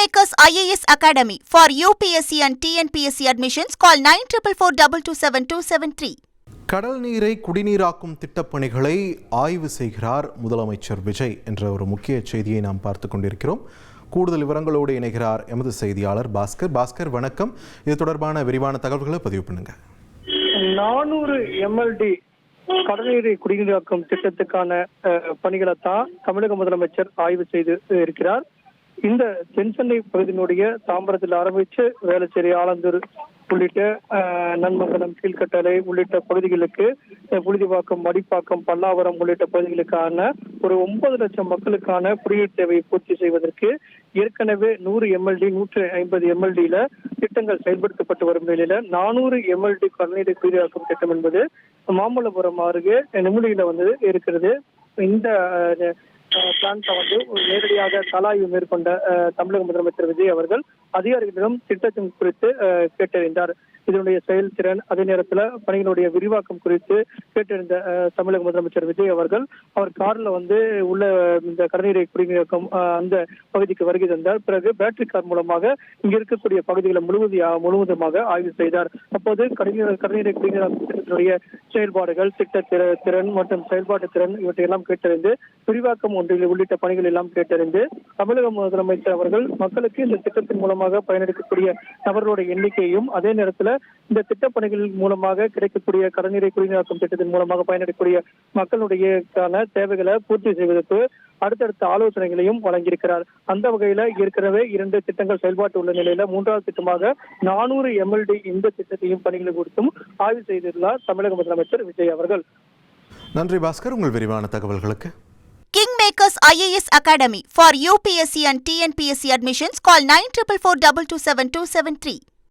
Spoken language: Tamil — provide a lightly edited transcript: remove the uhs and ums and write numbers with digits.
Kingmakers IAS Academy for UPSC and TNPSC admissions. Call 9442272273. கடல் நீரை குடிநீராக்கும் திட்டப்பணிகளை ஆய்வு செய்கிறார் முதலமைச்சர் விஜய் என்ற ஒரு முக்கிய செய்தியை நாம் பார்த்து கொண்டிருக்கிறோம். கூடுதல் விவரங்களோடு இணைகிறார் எமது செய்தியாளர் பாஸ்கர். வணக்கம். இது தொடர்பான விரிவான தகவல்களை பதிவு பண்ணுங்க. 400 MLD கடல்நீரை குடிநீராக்கும் திட்டத்துக்கான பணிகளை தான் தமிழக முதலமைச்சர் ஆய்வு செய்து இருக்கிறார். இந்த தென்சென்னை பகுதியினுடைய தாம்பரத்தில் ஆரம்பித்து வேளச்சேரி, ஆலந்தூர் உள்ளிட்ட நன்மங்கலம், கீழ்கட்டளை உள்ளிட்ட பகுதிகளுக்கு, புழுதிவாக்கம், மடிப்பாக்கம், பல்லாவரம் உள்ளிட்ட பகுதிகளுக்கான ஒரு 9 லட்சம் மக்களுக்கான குடிநீர் தேவையை பூர்த்தி செய்வதற்கு ஏற்கனவே 100 MLD 150 MLD திட்டங்கள் செயல்படுத்தப்பட்டு வரும் நிலையில 400 MLD கடல்நீரை குடிநீராக்கும் திட்டம் என்பது மாமல்லபுரம் அருகே நெமுலியில இருக்கிறது. இந்த பிளான்ட்டை நேரடியாக கலாய்வு மேற்கொண்ட தமிழக முதலமைச்சர் விஜய் அவர்கள் அதிகாரிகளிடம் திட்டத்தின் குறித்து கேட்டறிந்தார். இதனுடைய செயல்திறன், அதே நேரத்தில் பணிகளுடைய விரிவாக்கம் குறித்து கேட்டறிந்த தமிழக முதலமைச்சர் விஜய் அவர்கள் அவர் கார்ல உள்ள இந்த கடல்நீரை குடிநீராக்கும் அந்த பகுதிக்கு வருகை தந்தார். பிறகு பேட்டரி கார் மூலமாக இங்க இருக்கக்கூடிய பகுதிகளை முழுவதுமாக ஆய்வு செய்தார். அப்போது கடல்நீரை குடிநீராக்கும் திட்டத்தினுடைய செயல்பாடுகள், திட்ட திறன் மற்றும் செயல்பாட்டு திறன் இவற்றையெல்லாம் கேட்டறிந்து விரிவாக்கம் உள்ளிட்ட பணிகள் எல்லாம் கேட்டறிந்து தமிழக முதலமைச்சர் அவர்கள் மக்களுக்கு இந்த திட்டத்தின் மூலமாக பயனளிக்கக்கூடிய நபர்களுடைய எண்ணிக்கையும், அதே நேரத்தில் இந்த திட்டப்பணிகள் மூலமாக கிடைக்கக்கூடிய கடல்நீரை குடிநீராக்கும் திட்டத்தின் மூலமாக பயனடையக்கூடிய மக்களுடைய தேவைகளை பூர்த்தி செய்வதற்கு அடுத்தடுத்த ஆலோசனைகளையும் வழங்கியிருக்கிறார். அந்த வகையில ஏற்கனவே 2 திட்டங்கள் செயல்பாட்டு உள்ள நிலையில 3வது திட்டமாக 400 MLD இந்த திட்டத்தையும் பணிகளை குறித்தும் ஆய்வு செய்துள்ளார் தமிழக முதலமைச்சர் விஜய் அவர்கள். நன்றி பாஸ்கர், உங்கள் விரிவான தகவல்களுக்கு. Kingmakers IAS Academy for UPSC and TNPSC admissions. Call 9442272273.